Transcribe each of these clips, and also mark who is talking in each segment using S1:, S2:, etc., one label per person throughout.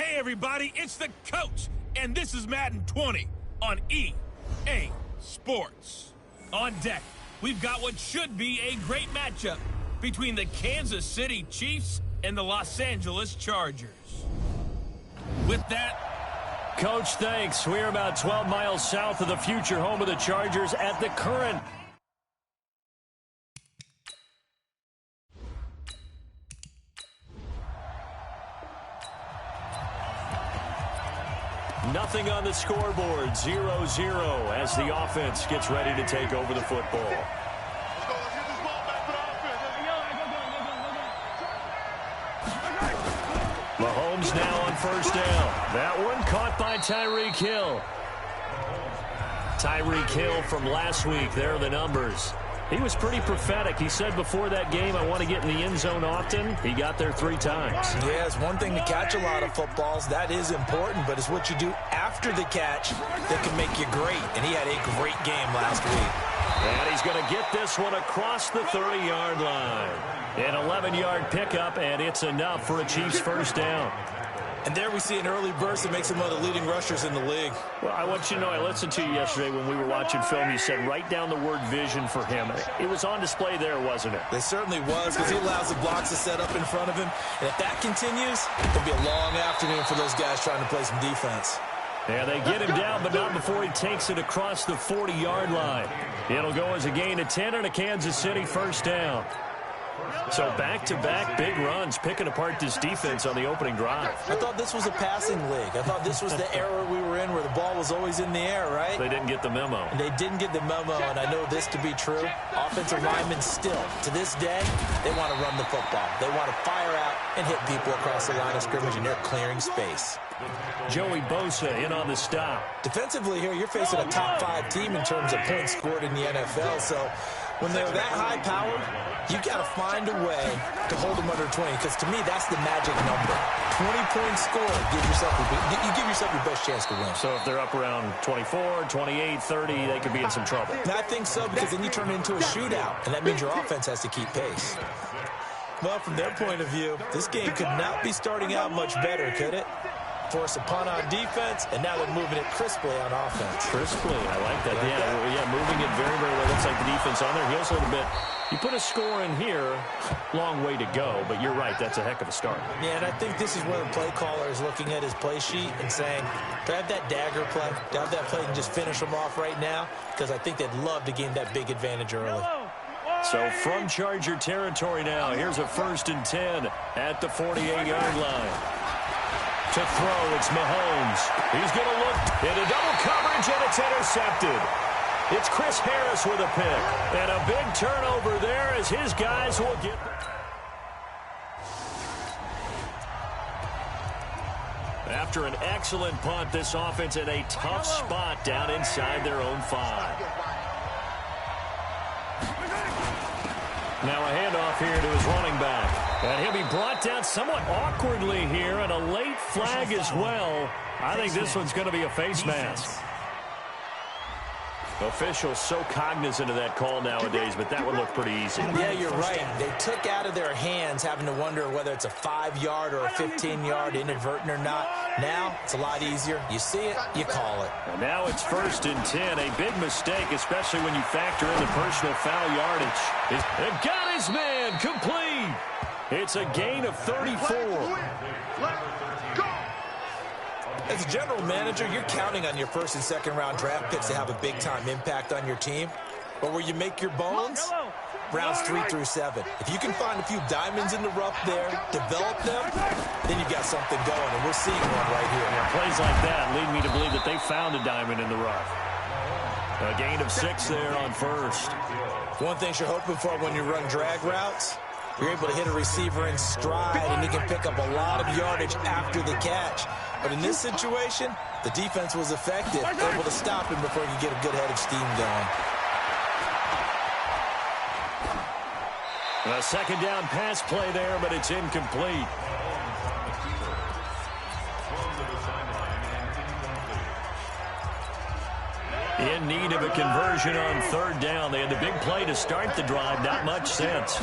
S1: Hey everybody, it's the coach, and this is Madden 20 on EA Sports. On deck, we've got what should be a great matchup between the Kansas City Chiefs and the Los Angeles Chargers. With that,
S2: Coach, thanks. We're about 12 miles south of the future home of the Chargers at the current. Nothing on the scoreboard, 0-0 as the offense gets ready to take over the football. Mahomes now on first down. That one caught by Tyreek Hill. Tyreek Hill from last week, there are the numbers. He was pretty prophetic. He said before that game, I want to get in the end zone often. He got there 3 times.
S3: Yeah, it's one thing to catch a lot of footballs. That is important, but it's what you do after the catch that can make you great. And he had a great game last week.
S2: And he's going to get this one across the 30-yard line. An 11-yard pickup, and it's enough for a Chiefs first down.
S3: And there we see an early burst that makes him one of the leading rushers in the league.
S2: Well, I want you to know, I listened to you yesterday when we were watching film. You said write down the word vision for him. It was on display there, wasn't it?
S3: It certainly was, because he allows the blocks to set up in front of him. And if that continues, it'll be a long afternoon for those guys trying to play some defense.
S2: Yeah, they get him down, but not before he takes it across the 40-yard line. It'll go as a gain of 10 and a Kansas City first down. So back-to-back big runs, picking apart this defense on the opening drive.
S3: I thought this was a passing league. I thought this was the era we were in where the ball was always in the air, right?
S2: They didn't get the memo.
S3: And they didn't get the memo, and I know this to be true. Offensive linemen still, to this day, they want to run the football. They want to fire out and hit people across the line of scrimmage, and they're clearing space.
S2: Joey Bosa in on the stop.
S3: Defensively here, you're facing a top-5 team in terms of points scored in the NFL, so when they're that high-powered, you got to find a way to hold them under 20, because to me, that's the magic number. 20 points scored, you give yourself your best chance to win.
S2: So if they're up around 24, 28, 30, they could be in some trouble.
S3: And I think so, because then you turn it into a shootout, and that means your offense has to keep pace. Well, from their point of view, this game could not be starting out much better, could it? Force a punt on defense, and now they're moving it crisply on offense.
S2: Crisply, I like that. Yeah, moving it very, very well. Looks like the defense on their heels a little bit. You put a score in here, long way to go, but you're right, that's a heck of a start.
S3: Yeah, and I think this is where the play caller is looking at his play sheet and saying, do I have that dagger play? Do I have that play and just finish them off right now? Because I think they'd love to gain that big advantage early.
S2: So from Charger territory now, here's a 1st and 10 at the 48-yard line. To throw, it's Mahomes. He's going to look into double coverage, and it's intercepted. It's Chris Harris with a pick. And a big turnover there as his guys will get... After an excellent punt, this offense in a tough spot down inside their own 5. Now a handoff here to his running back. And he'll be brought down somewhat awkwardly here, and a late flag as well. I think this one's going to be a face mask. Officials so cognizant of that call nowadays, but that would look pretty easy.
S3: Yeah, you're right. They took out of their hands having to wonder whether it's a 5-yard or a 15-yard, inadvertent or not. Now, it's a lot easier. You see it, you call it.
S2: And now it's 1st and 10. A big mistake, especially when you factor in the personal foul yardage. They've got his man complete. It's a gain of 34.
S3: As a general manager, you're counting on your 1st and 2nd round draft picks to have a big-time impact on your team. But where you make your bones, rounds 3 through 7. If you can find a few diamonds in the rough there, develop them, then you've got something going, and we're seeing one right here.
S2: Yeah, plays like that lead me to believe that they found a diamond in the rough. A gain of 6 there on 1st.
S3: One thing you're hoping for when you run drag routes, you're able to hit a receiver in stride, and he can pick up a lot of yardage after the catch. But in this situation, the defense was effective, able to stop him before he could get a good head of steam going.
S2: A 2nd down pass play there, but it's incomplete. In need of a conversion on 3rd down. They had the big play to start the drive. Not much sense.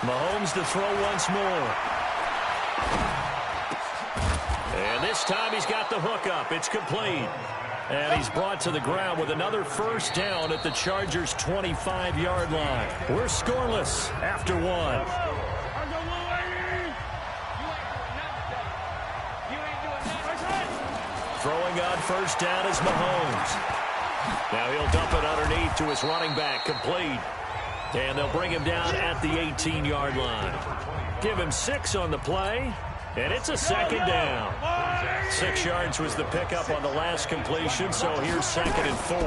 S2: Mahomes to throw once more. this time he's got the hook up. It's complete. And he's brought to the ground with another first down at the Chargers' 25-yard line. We're scoreless after one. Throwing on first down is Mahomes. Now he'll dump it underneath to his running back, complete. And they'll bring him down at the 18-yard line. Give him 6 on the play, and it's a second down. 6 yards was the pickup on the last completion, so here's 2nd and 4.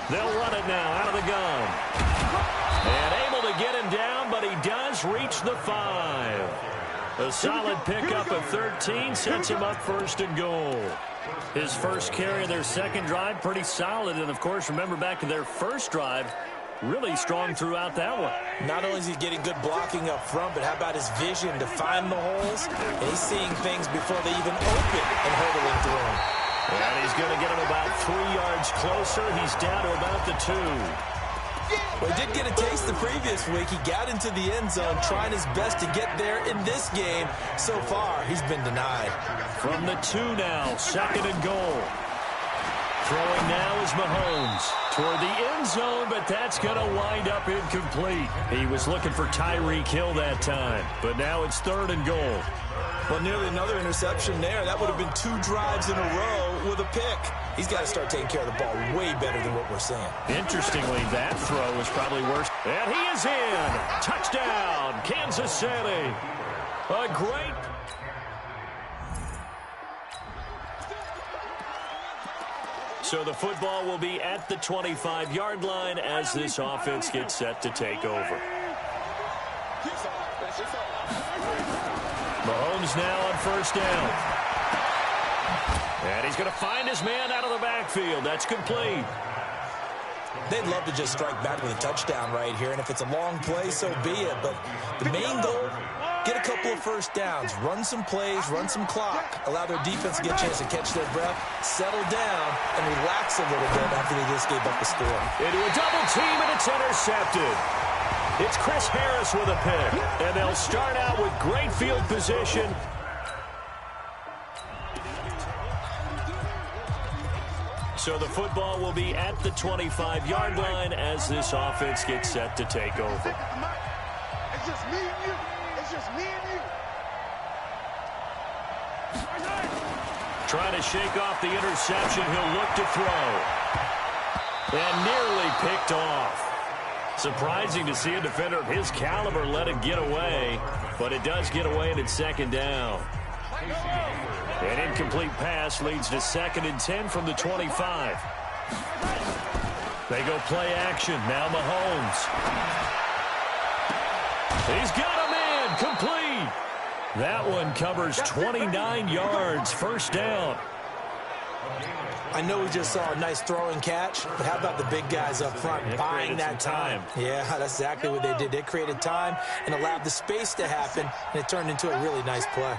S2: They'll run it now out of the gun. And able to get him down, but he does reach the 5. A solid pickup of 13 sets him up 1st and goal. His first carry of their second drive, pretty solid. And, of course, remember back to their first drive, really strong throughout that one.
S3: Not only is he getting good blocking up front, but how about his vision to find the holes? And he's seeing things before they even open and hurdling through them.
S2: And he's going to get him about 3 yards closer. He's down to about the 2.
S3: Well, he did get a taste the previous week. He got into the end zone trying his best to get there in this game. So far, he's been denied.
S2: From the 2 now, 2nd and goal. Throwing now is Mahomes toward the end zone, but that's going to wind up incomplete. He was looking for Tyreek Hill that time, but now it's 3rd and goal.
S3: Well, nearly another interception there. That would have been 2 drives in a row with a pick. He's got to start taking care of the ball way better than what we're seeing.
S2: Interestingly, that throw was probably worse. And he is in. Touchdown, Kansas City. A great... So the football will be at the 25-yard line as this offense gets set to take over. Mahomes now on first down. And he's going to find his man out of the backfield. That's complete.
S3: They'd love to just strike back with a touchdown right here, and if it's a long play, so be it. But the main goal, get a couple of first downs, run some plays, run some clock, allow their defense to get a chance to catch their breath, settle down, and relax a little bit after they just gave up the score.
S2: Into a double team, and it's intercepted. It's Chris Harris with a pick, and they'll start out with great field position. So the football will be at the 25-yard line as this offense gets set to take over.
S4: It's just me and you. It's just me and you.
S2: Trying to shake off the interception. He'll look to throw. And nearly picked off. Surprising to see a defender of his caliber let it get away, but it does get away and it's 2nd down. An incomplete pass leads to 2nd and 10 from the 25. They go play action. Now Mahomes. He's got him in. Complete. That one covers 29 yards. First down.
S3: I know we just saw a nice throw and catch, but how about the big guys up front buying that time? Yeah, that's exactly what they did. They created time and allowed the space to happen, and it turned into a really nice play.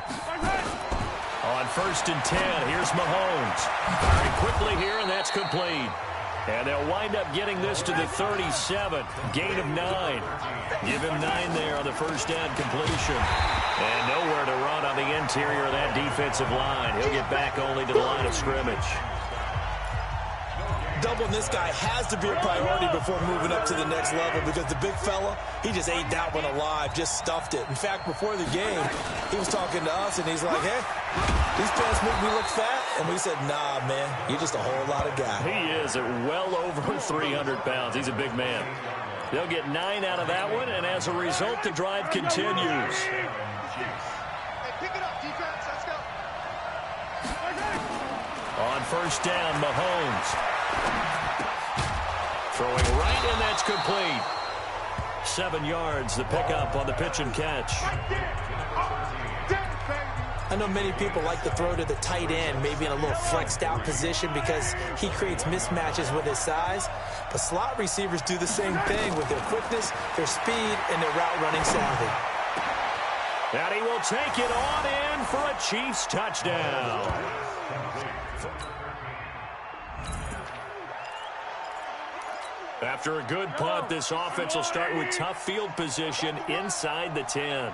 S2: On 1st and 10, here's Mahomes. Very quickly here, and that's complete. And they'll wind up getting this to the 37. Gain of 9. Give him 9 there on the first down completion. And nowhere to run on the interior of that defensive line. He'll get back only to the line of scrimmage.
S3: Doubling this guy has to be a priority before moving up to the next level because the big fella, he just ate that one alive, just stuffed it. In fact, before the game, he was talking to us, and he's like, hey, these pants make me look fat. And we said, nah, man, you're just a whole lot of guy.
S2: He is at well over 300 pounds. He's a big man. They'll get 9 out of that one, and as a result, the drive continues.
S4: Hey, pick it up, defense. Let's go.
S2: On first down, Mahomes. Throwing right, and that's complete. 7 yards, the pickup on the pitch and catch.
S3: I know many people like to throw to the tight end, maybe in a little flexed out position because he creates mismatches with his size. But slot receivers do the same thing with their quickness, their speed, and their route running savvy.
S2: And he will take it on in for a Chiefs touchdown. After a good punt, this offense will start with tough field position inside the 10.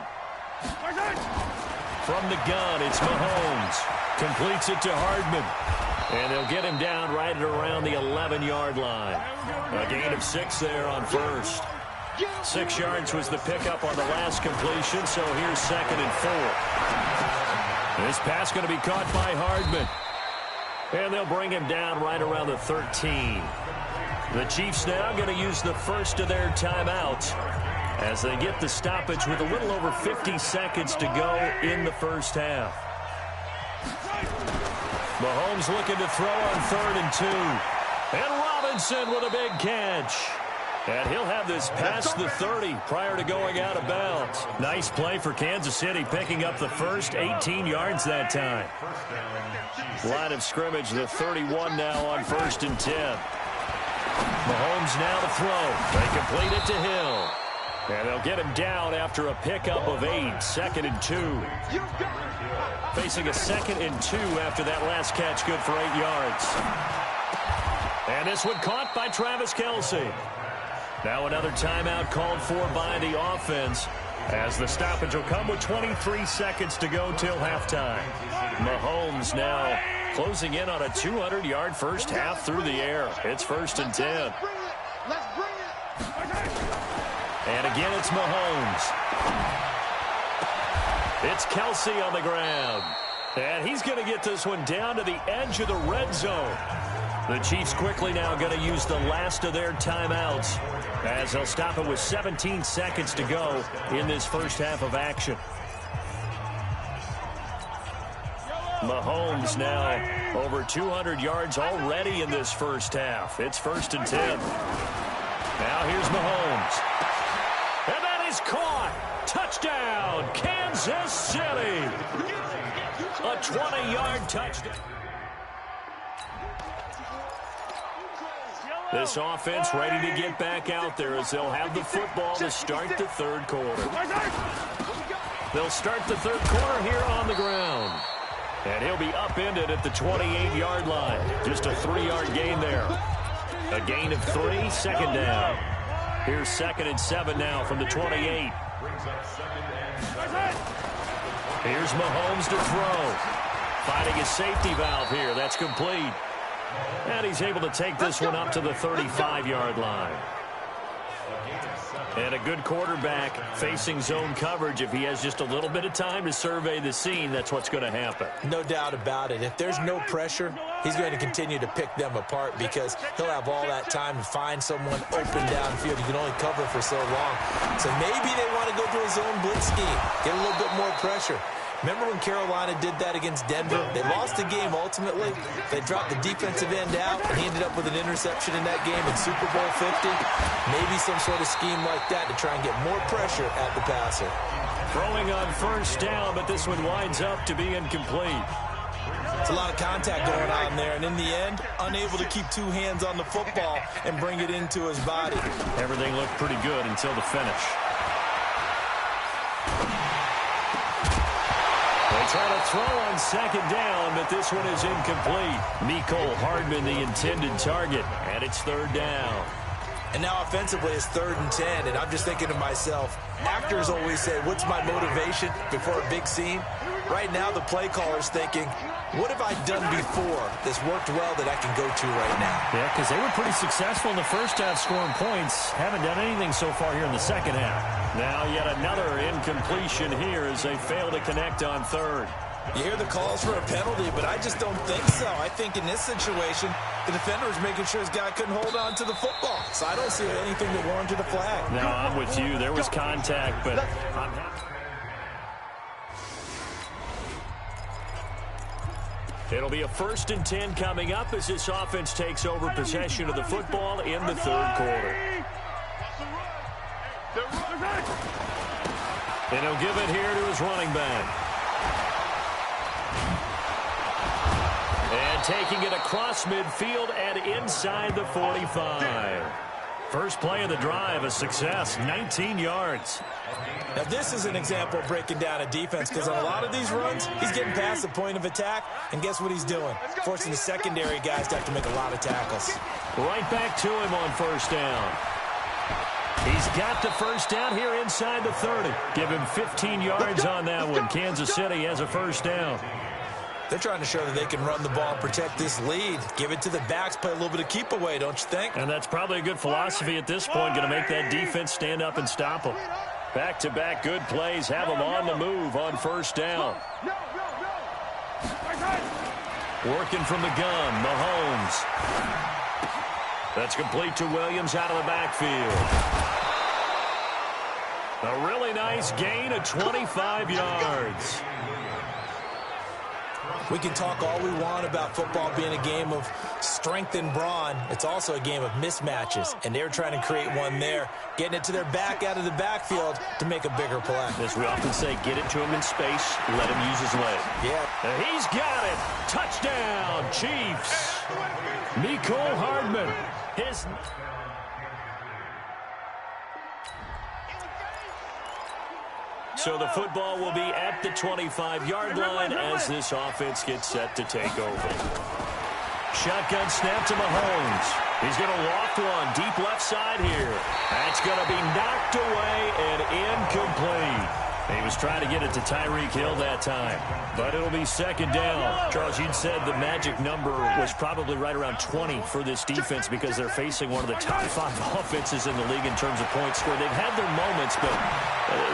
S2: From the gun, it's Mahomes. Completes it to Hardman. And they'll get him down right at around the 11-yard line. A gain of 6 there on first. 6 yards was the pickup on the last completion, so here's 2nd and 4. This pass going to be caught by Hardman. And they'll bring him down right around the 13. The Chiefs now going to use the first of their timeouts as they get the stoppage with a little over 50 seconds to go in the first half. Mahomes looking to throw on 3rd and 2. And Robinson with a big catch. And he'll have this past the 30 prior to going out of bounds. Nice play for Kansas City, picking up the first 18 yards that time. Line of scrimmage, the 31 now on 1st and 10. Mahomes now to throw. They complete it to Hill. And they'll get him down after a pickup of 8, 2nd and 2. Facing a 2nd and 2 after that last catch, good for 8 yards. And this one caught by Travis Kelce. Now another timeout called for by the offense as the stoppage will come with 23 seconds to go till halftime. Mahomes now closing in on a 200-yard first half through the air. It's 1st and 10. And again, it's Mahomes. It's Kelce on the ground. And he's going to get this one down to the edge of the red zone. The Chiefs quickly now going to use the last of their timeouts as they'll stop it with 17 seconds to go in this first half of action. Mahomes now over 200 yards already in this first half. It's 1st and 10. Now here's Mahomes. And that is caught. Touchdown, Kansas City. A 20-yard touchdown. This offense ready to get back out there as they'll have the football to start the 3rd quarter. They'll start the 3rd quarter here on the ground. And he'll be upended at the 28-yard line. Just a 3-yard gain there. A gain of 3, 2nd down. Here's 2nd and 7 now from the 28. Here's Mahomes to throw. Finding his safety valve here. That's complete. And he's able to take this one up to the 35-yard line. And a good quarterback facing zone coverage. If he has just a little bit of time to survey the scene, that's what's going to happen.
S3: No doubt about it. If there's no pressure, he's going to continue to pick them apart because he'll have all that time to find someone open downfield. He can only cover for so long. So maybe they want to go to a zone blitz scheme, get a little bit more pressure. Remember when Carolina did that against Denver? They lost the game ultimately. They dropped the defensive end out, and he ended up with an interception in that game in Super Bowl 50. Maybe some sort of scheme like that to try and get more pressure at the passer.
S2: Throwing on 1st down, but this one winds up to be incomplete.
S3: It's a lot of contact going on there, and in the end, unable to keep 2 hands on the football and bring it into his body.
S2: Everything looked pretty good until the finish. They try to throw on 2nd down, but this one is incomplete. Mecole Hardman, the intended target, and it's 3rd down.
S3: And now offensively, it's 3rd and 10, and I'm just thinking to myself, actors always say, what's my motivation before a big scene? Right now, the play caller's thinking, what have I done before that's worked well that I can go to right now?
S2: Yeah, because they were pretty successful in the first half scoring points. Haven't done anything so far here in the second half. Now yet another incompletion here as they fail to connect on 3rd.
S3: You hear the calls for a penalty, but I just don't think so. I think in this situation, the defender was making sure his guy couldn't hold on to the football. So I don't see anything that warranted a flag.
S2: No, I'm with you. There was contact, but it'll be a 1st and 10 coming up as this offense takes over possession of the football in the 3rd quarter. And he'll give it here to his running back. And taking it across midfield and inside the 45. First play of the drive, a success, 19 yards.
S3: Now, this is an example of breaking down a defense because on a lot of these runs, he's getting past the point of attack, and guess what he's doing? Forcing the secondary guys to have to make a lot of tackles.
S2: Right back to him on 1st down. He's got the first down here inside the 30. Give him 15 yards on that one. Kansas City has a first down.
S3: They're trying to show that they can run the ball and protect this lead. Give it to the backs, play a little bit of keep away, don't you think?
S2: And that's probably a good philosophy at this point. Going to make that defense stand up and stop them. Back-to-back good plays have them on the move on first down. Working from the gun, Mahomes. That's complete to Williams out of the backfield. A really nice gain of 25 yards.
S3: We can talk all we want about football being a game of strength and brawn. It's also a game of mismatches, and they're trying to create one there, getting it to their back out of the backfield to make a bigger play.
S2: As we often say, get it to him in space, let him use his leg.
S3: Yeah.
S2: And he's got it. Touchdown, Chiefs. Mecole Hardman. So the football will be at the 25-yard line as this offense gets set to take over. Shotgun snap to Mahomes. He's going to loft one deep left side here. That's going to be knocked away and incomplete. He was trying to get it to Tyreek Hill that time, but it'll be second down. Charles, you'd said the magic number was probably right around 20 for this defense because they're facing one of the top 5 offenses in the league in terms of points scored. They've had their moments, but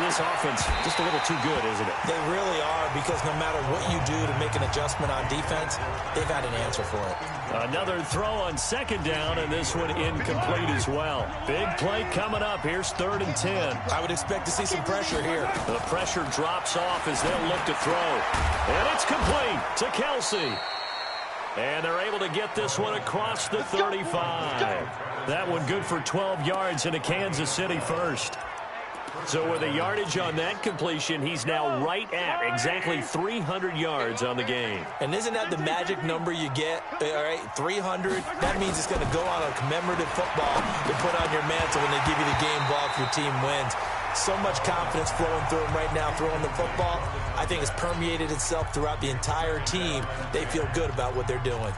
S2: this offense just a little too good, isn't it?
S3: They really are, because no matter what you do to make an adjustment on defense, they've had an answer for it.
S2: Another throw on second down, and this one incomplete as well. Big play coming up. Here's 3rd and 10.
S3: I would expect to see some pressure here.
S2: The pressure drops off as they'll look to throw. And it's complete to Kelsey. And they're able to get this one across the 35. That one good for 12 yards in a Kansas City first. So with a yardage on that completion, he's now right at exactly 300 yards on the game.
S3: And isn't that the magic number you get? All right, 300. That means it's going to go on a commemorative football to put on your mantle when they give you the game ball if your team wins. So much confidence flowing through him right now throwing the football. I think it's permeated itself throughout the entire team. They feel good about what they're doing.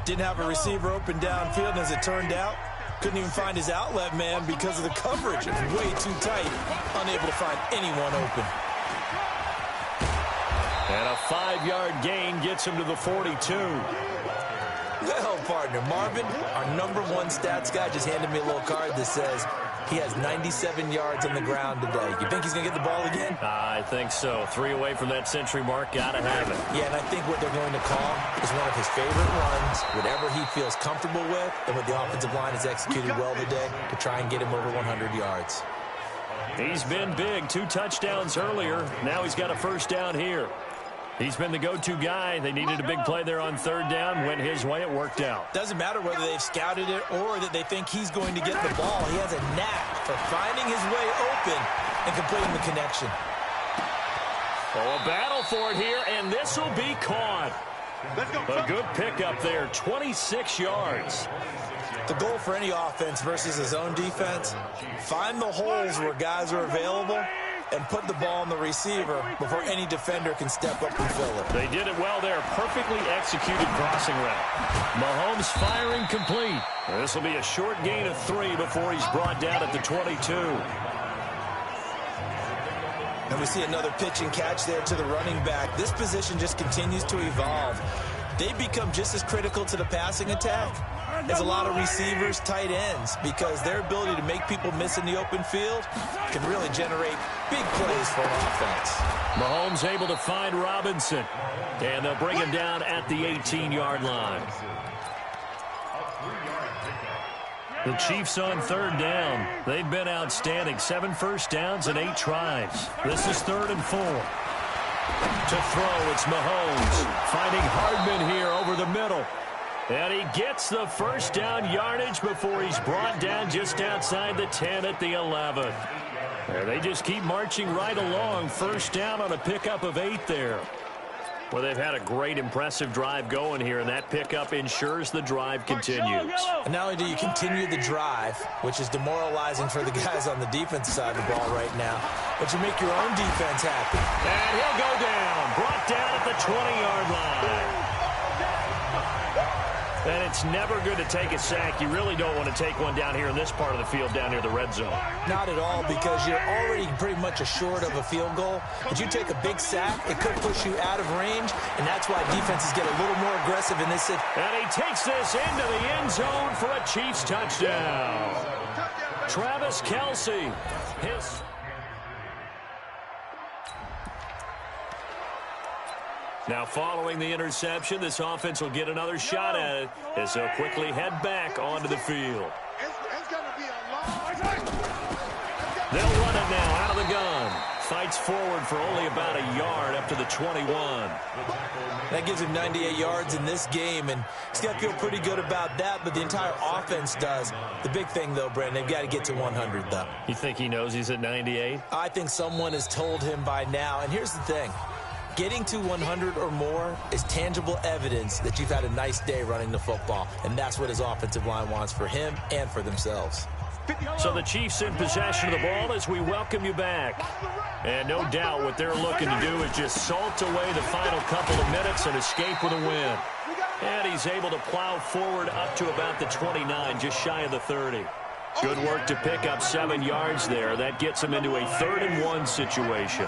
S3: Didn't have a receiver open downfield, and as it turned out, couldn't even find his outlet man because of the coverage. It was way too tight. Unable to find anyone open.
S2: And a 5-yard gain gets him to the 42.
S3: Well, partner, Marvin, our #1 stats guy, just handed me a little card that says he has 97 yards on the ground today. You think he's going to get the ball again?
S2: I think so. 3 away from that century mark. Got to have it.
S3: Yeah, and I think what they're going to call is one of his favorite runs, whatever he feels comfortable with, and what the offensive line has executed well today to try and get him over 100 yards.
S2: He's been big. 2 touchdowns earlier. Now he's got a first down here. He's been the go-to guy. They needed a big play there on 3rd down. Went his way. It worked out.
S3: Doesn't matter whether they've scouted it or that they think he's going to get the ball. He has a knack for finding his way open and completing the connection.
S2: Oh, a battle for it here, and this will be caught. A good pickup there, 26 yards.
S3: The goal for any offense versus his own defense, find the holes where guys are available and put the ball on the receiver before any defender can step up and fill it.
S2: They did it well there. Perfectly executed crossing route. Mahomes firing complete. This will be a short gain of 3 before he's brought down at the 22.
S3: And we see another pitch and catch there to the running back. This position just continues to evolve. They become just as critical to the passing attack as a lot of receivers, tight ends, because their ability to make people miss in the open field can really generate big plays for an offense.
S2: Mahomes able to find Robinson, and they'll bring him down at the 18-yard line. The Chiefs on 3rd down. They've been outstanding. 7 first downs and 8 tries. This is 3rd and 4. To throw, it's Mahomes. Finding Hardman here over the middle. And he gets the first down yardage before he's brought down just outside the 10 at the 11. And they just keep marching right along. First down on a pickup of 8 there. Well, they've had a great, impressive drive going here, and that pickup ensures the drive continues.
S3: And not only do you continue the drive, which is demoralizing for the guys on the defensive side of the ball right now, but you make your own defense happy.
S2: And he'll go down, brought down at the 20-yard line. And it's never good to take a sack. You really don't want to take one down here in this part of the field, down near the red zone.
S3: Not at all, because you're already pretty much assured of a field goal. But you take a big sack, it could push you out of range, and that's why defenses get a little more aggressive in this situation.
S2: And he takes this into the end zone for a Chiefs touchdown. Travis Kelce. Now following the interception, this offense will get another shot at it as they'll quickly head back onto the field. They'll run it now out of the gun. Fights forward for only about a yard up to the 21.
S3: That gives him 98 yards in this game, and he's got to feel pretty good about that, but the entire offense does. The big thing, though, Brandon, they've got to get to 100, though.
S2: You think he knows he's at 98?
S3: I think someone has told him by now, and here's the thing. Getting to 100 or more is tangible evidence that you've had a nice day running the football, and that's what his offensive line wants for him and for themselves.
S2: So the Chiefs in possession of the ball as we welcome you back. And no doubt what they're looking to do is just salt away the final couple of minutes and escape with a win. And he's able to plow forward up to about the 29, just shy of the 30. Good work to pick up 7 yards there. That gets him into a 3rd-and-1 situation.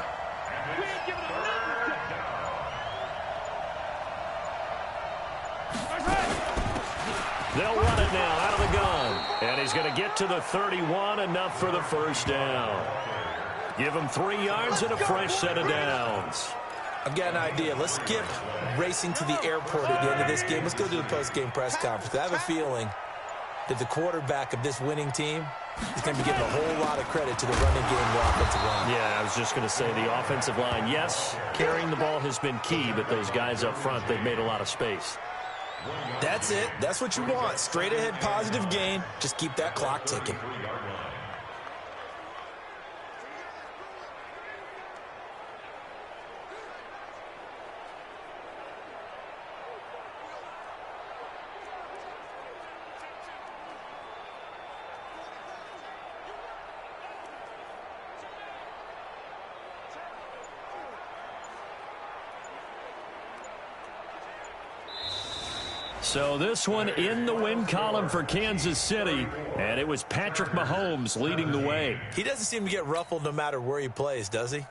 S2: They'll run it now out of the gun. And he's going to get to the 31, enough for the first down. Give him 3 yards and a fresh set of downs.
S3: I've got an idea. Let's skip racing to the airport at the end of this game. Let's go to the post-game press conference. I have a feeling that the quarterback of this winning team is going to be giving a whole lot of credit to the running game and the offensive line.
S2: Yeah, I was just going to say the offensive line, yes, carrying the ball has been key, but those guys up front, they've made a lot of space.
S3: That's it. That's what you want. Straight ahead positive gain. Just keep that clock ticking.
S2: So this one in the win column for Kansas City, and it was Patrick Mahomes leading the way.
S3: He doesn't seem to get ruffled no matter where he plays, does he?